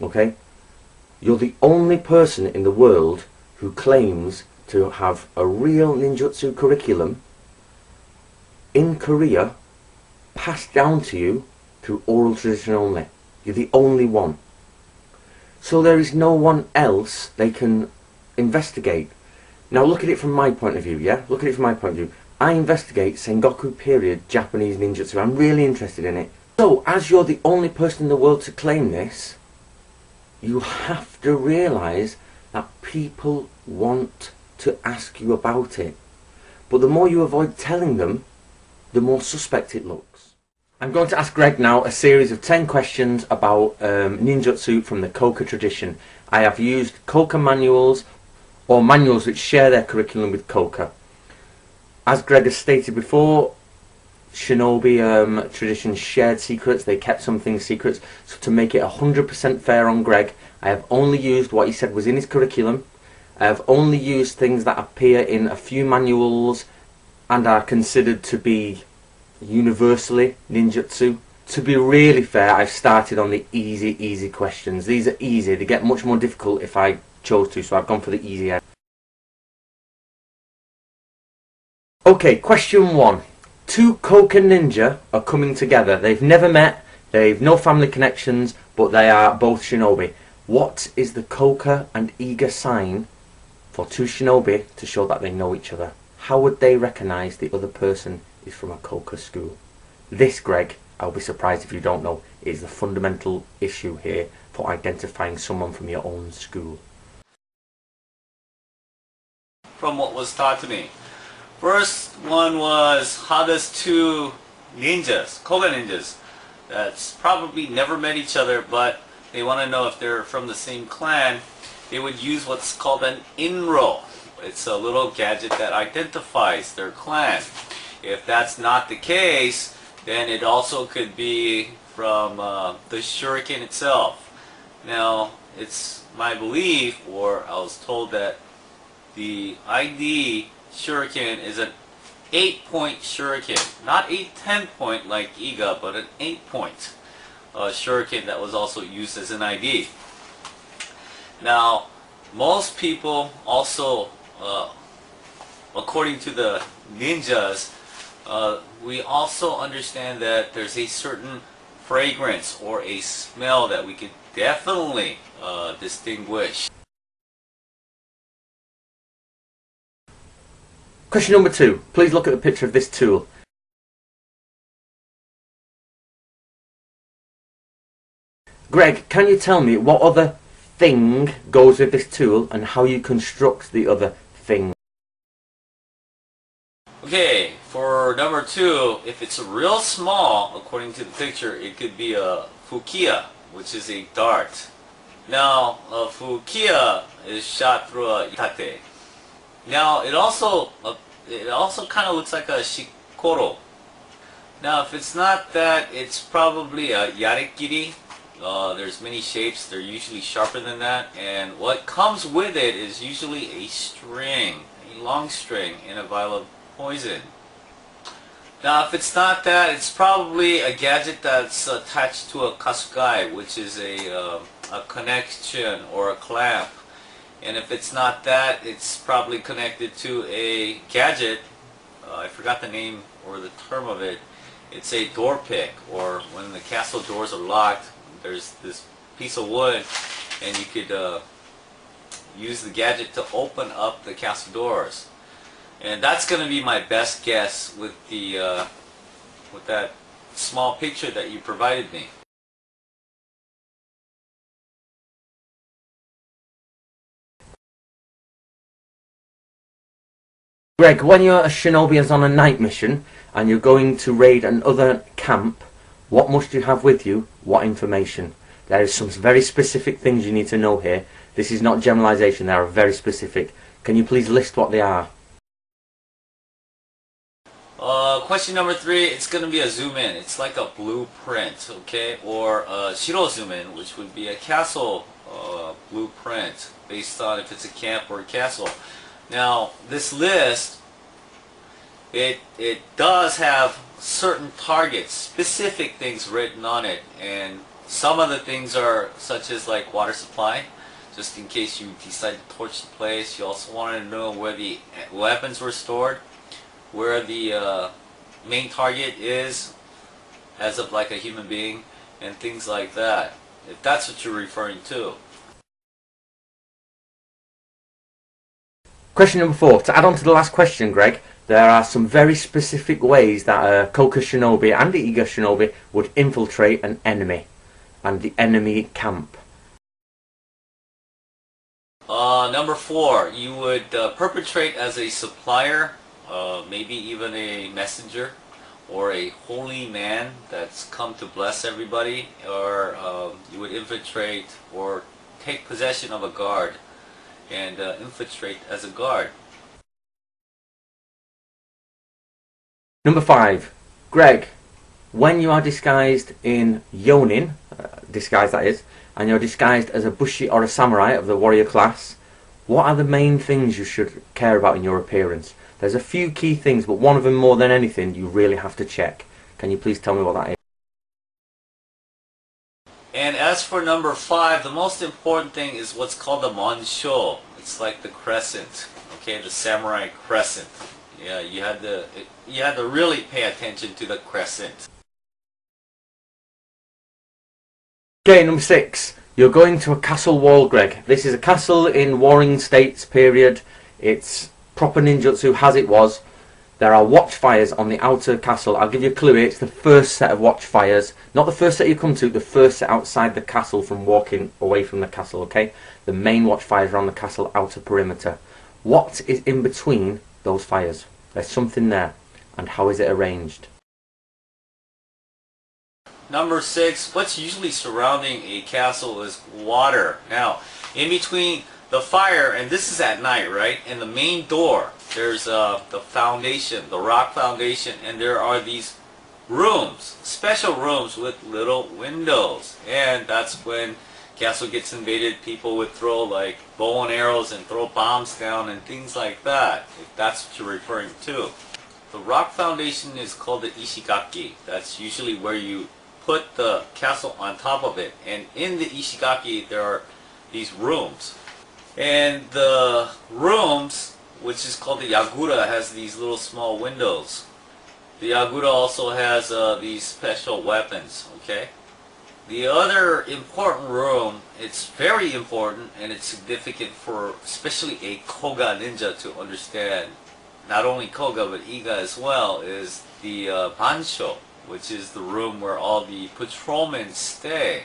Okay? You're the only person in the world who claims to have a real ninjutsu curriculum in Korea passed down to you through oral tradition only. You're the only one. So there is no one else they can investigate. Now look at it from my point of view, yeah? Look at it from my point of view. I investigate Sengoku period Japanese ninjutsu. I'm really interested in it. So, as you're the only person in the world to claim this, you have to realise that people want to ask you about it. But the more you avoid telling them, the more suspect it looks. I'm going to ask Greg now a series of 10 questions about ninjutsu from the Koka tradition. I have used Koka manuals, or manuals which share their curriculum with Koka. As Greg has stated before, Shinobi tradition shared secrets. They kept some things secrets. So to make it 100% fair on Greg, I have only used what he said was in his curriculum. I have only used things that appear in a few manuals and are considered to be universally ninjutsu. To be really fair, I've started on the easy questions. These are easy. They get much more difficult if I chose to, so I've gone for the easier. Okay, question 1. Two Koka ninja are coming together. They've never met, they've no family connections, but they are both shinobi. What is the Koka and Iga sign for two shinobi to show that they know each other? How would they recognise the other person is from a Koka school? This, Greg, I'll be surprised if you don't know, is the fundamental issue here for identifying someone from your own school. From what was taught to me. First one was, how does two ninjas, Koga ninjas, that's probably never met each other, but they want to know if they're from the same clan, they would use what's called an inro. It's a little gadget that identifies their clan. If that's not the case, then it also could be from the shuriken itself. Now, it's my belief, or I was told, that the ID shuriken is an 8-point shuriken, not a 10-point like Iga, but an 8-point shuriken that was also used as an ID. Now, most people also, according to the ninjas, we also understand that there's a certain fragrance or a smell that we could definitely distinguish. Question number 2. Please look at the picture of this tool. Greg, can you tell me what other thing goes with this tool and how you construct the other thing? Okay, for number 2, if it's real small, according to the picture, it could be a fukiya, which is a dart. Now, a fukiya is shot through a itate. Now, it also kind of looks like a shikoro. Now, if it's not that, it's probably a yarekiri. There's many shapes. They're usually sharper than that. And what comes with it is usually a string, a long string, and a vial of poison. Now, if it's not that, it's probably a gadget that's attached to a kasugai, which is a connection or a clamp. And if it's not that, it's probably connected to a gadget. I forgot the name or the term of it. It's a door pick, or when the castle doors are locked, there's this piece of wood, and you could use the gadget to open up the castle doors. And that's going to be my best guess with the with that small picture that you provided me. Greg, when you're a shinobi is on a night mission and you're going to raid another camp, what must you have with you? What information? There is some very specific things you need to know here. This is not generalization, they are very specific. Can you please list what they are? Question number 3, it's going to be a zoom in. It's like a blueprint, okay? Or a shiro zoom in, which would be a castle blueprint based on if it's a camp or a castle. Now, this list, it does have certain targets, specific things written on it, and some of the things are such as like water supply, just in case you decide to torch the place. You also wanted to know where the weapons were stored, where the main target is as of like a human being, and things like that, if that's what you're referring to. Question number 4. To add on to the last question, Greg, there are some very specific ways that a Koka shinobi and the Iga shinobi would infiltrate an enemy and the enemy camp. Number 4, you would perpetrate as a supplier, maybe even a messenger, or a holy man that's come to bless everybody, or you would infiltrate or take possession of a guard and infiltrate as a guard. Number 5. Greg, when you are disguised in yonin, disguise that is, and you're disguised as a bushi or a samurai of the warrior class, what are the main things you should care about in your appearance? There's a few key things, but one of them more than anything you really have to check. Can you please tell me what that is? And as for number 5, the most important thing is what's called the monsho. It's like the crescent, okay, the samurai crescent. Yeah, you had to really pay attention to the crescent. Okay, number 6. You're going to a castle wall, Greg. This is a castle in Warring States period. It's proper ninjutsu as it was. There are watchfires on the outer castle. I'll give you a clue here. It's the first set of watchfires. Not the first set you come to, the first set outside the castle from walking away from the castle, okay? The main watchfires are on the castle outer perimeter. What is in between those fires? There's something there. And how is it arranged? Number 6, what's usually surrounding a castle is water. Now, in between the fire, and this is at night, right? And the main door, there's the foundation, the rock foundation, and there are these rooms, special rooms with little windows. And that's when castle gets invaded, people would throw like bow and arrows and throw bombs down and things like that, if that's what you're referring to. The rock foundation is called the ishigaki. That's usually where you put the castle on top of it, and in the ishigaki there are these rooms, and the rooms, which is called the yagura, has these little small windows. The yagura also has these special weapons, okay? The other important room, it's very important and it's significant for especially a Koga ninja to understand, not only Koga but Iga as well, is the bansho, which is the room where all the patrolmen stay.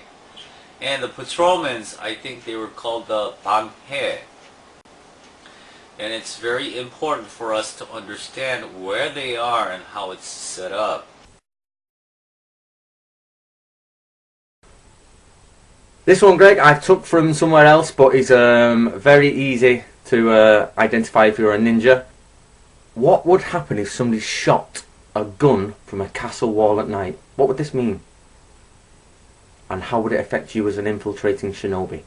And the patrolmen, I think they were called the banghe. And it's very important for us to understand where they are and how it's set up. This one, Greg, I took from somewhere else, but it's very easy to identify if you're a ninja. What would happen if somebody shot a gun from a castle wall at night? What would this mean? And how would it affect you as an infiltrating shinobi?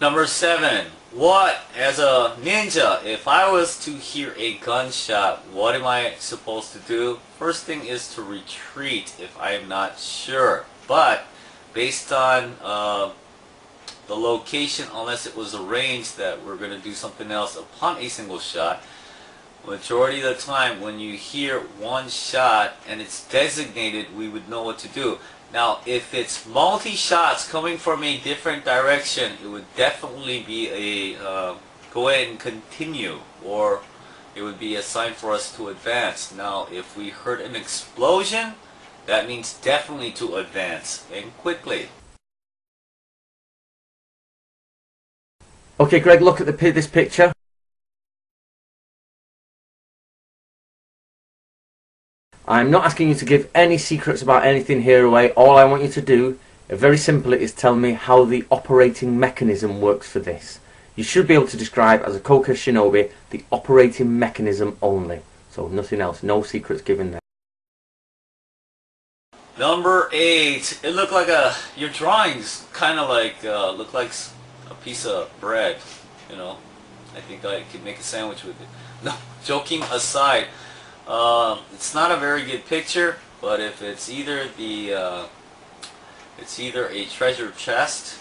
Number 7. What, as a ninja, if I was to hear a gunshot, what am I supposed to do? First thing is to retreat if I am not sure. But based on the location, unless it was arranged that we're going to do something else upon a single shot, majority of the time when you hear one shot and it's designated, we would know what to do. Now, if it's multi-shots coming from a different direction, it would definitely be a go ahead and continue, or it would be a sign for us to advance. Now, if we heard an explosion, that means definitely to advance, and quickly. Okay, Greg, look at this picture. I'm not asking you to give any secrets about anything here away. All I want you to do, very simply, is tell me how the operating mechanism works for this. You should be able to describe, as a Koka shinobi, the operating mechanism only. So nothing else, no secrets given there. Number 8, it looked like your drawings kind of like look like a piece of bread, you know. I think I could make a sandwich with it. No, joking aside, it's not a very good picture. But if it's either a treasure chest,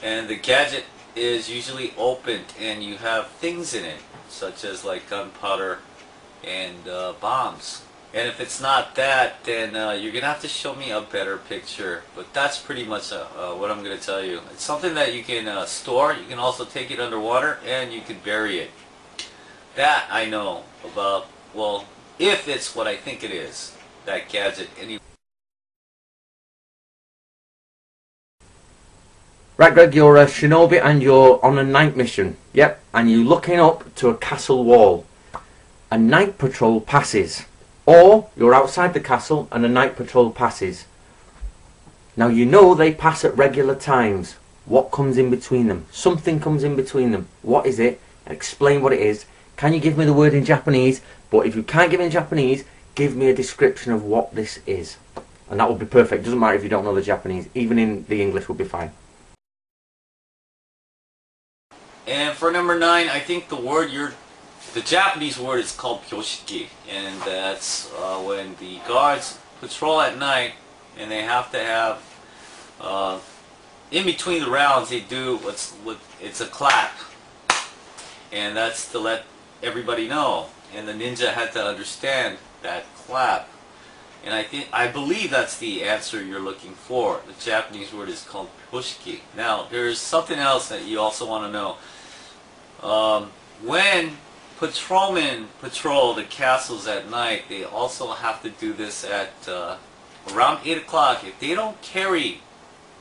and the gadget is usually opened and you have things in it, such as like gunpowder and bombs. And if it's not that, then you're gonna have to show me a better picture. But that's pretty much what I'm gonna tell you. It's something that you can store. You can also take it underwater and you can bury it. That I know about. Well, if it's what I think it is, that gadget. Right, Greg, you're a shinobi and you're on a night mission. Yep, and you're looking up to a castle wall. A night patrol passes. Or you're outside the castle and a night patrol passes. Now you know they pass at regular times. What comes in between them? Something comes in between them. What is it? Explain what it is. Can you give me the word in Japanese? But if you can't give me in Japanese, give me a description of what this is. And that would be perfect. Doesn't matter if you don't know the Japanese. Even in the English would be fine. And for number 9, I think the Japanese word is called pyoshiki, and that's when the guards patrol at night, and they have to have in between the rounds they do it's a clap, and that's to let everybody know, and the ninja had to understand that clap, and I believe that's the answer you're looking for. The Japanese word is called pyoshiki. Now there's something else that you also want to know. When patrolmen patrol the castles at night, they also have to do this at around 8 o'clock. If they don't carry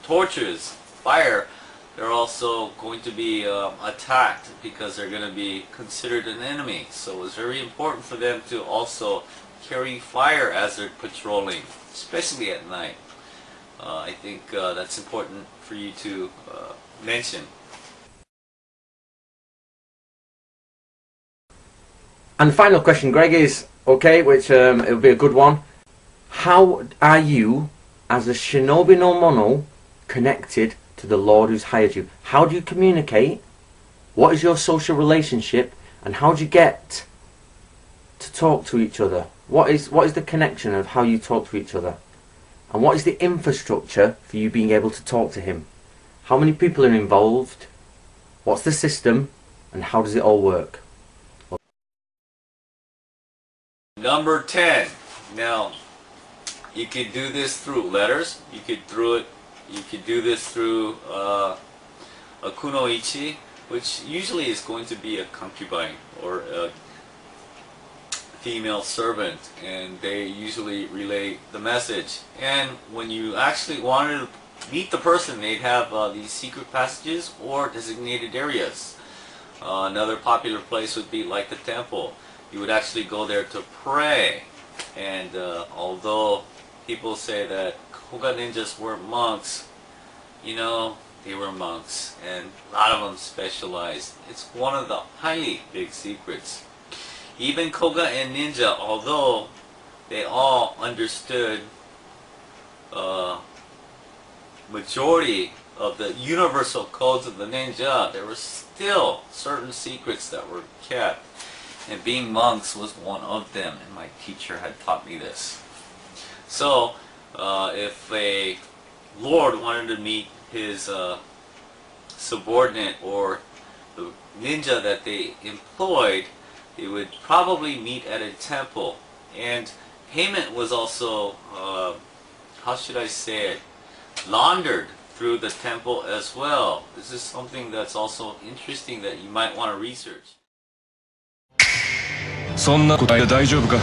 torches, fire, they're also going to be attacked because they're going to be considered an enemy. So it's very important for them to also carry fire as they're patrolling, especially at night. I think that's important for you to mention. And the final question, Greg, is, okay, which it'll be a good one. How are you, as a shinobi no mono, connected to the Lord who's hired you? How do you communicate? What is your social relationship? And how do you get to talk to each other? What is the connection of how you talk to each other? And what is the infrastructure for you being able to talk to him? How many people are involved? What's the system? And how does it all work? Number 10. Now, you could do this through letters. You could do this through a kunoichi, which usually is going to be a concubine or a female servant, and they usually relay the message. And when you actually wanted to meet the person, they'd have these secret passages or designated areas. Another popular place would be like the temple. You would actually go there to pray, and although people say that Koga ninjas were monks, you know, they were monks, and a lot of them specialized. It's one of the highly big secrets. Even Koga and ninja, although they all understood majority of the universal codes of the ninja, there were still certain secrets that were kept. And being monks was one of them, and my teacher had taught me this. So, if a lord wanted to meet his subordinate or the ninja that they employed, they would probably meet at a temple. And payment was also, how should I say it, laundered through the temple as well. This is something that's also interesting that you might want to research. そんな答えで大丈夫か？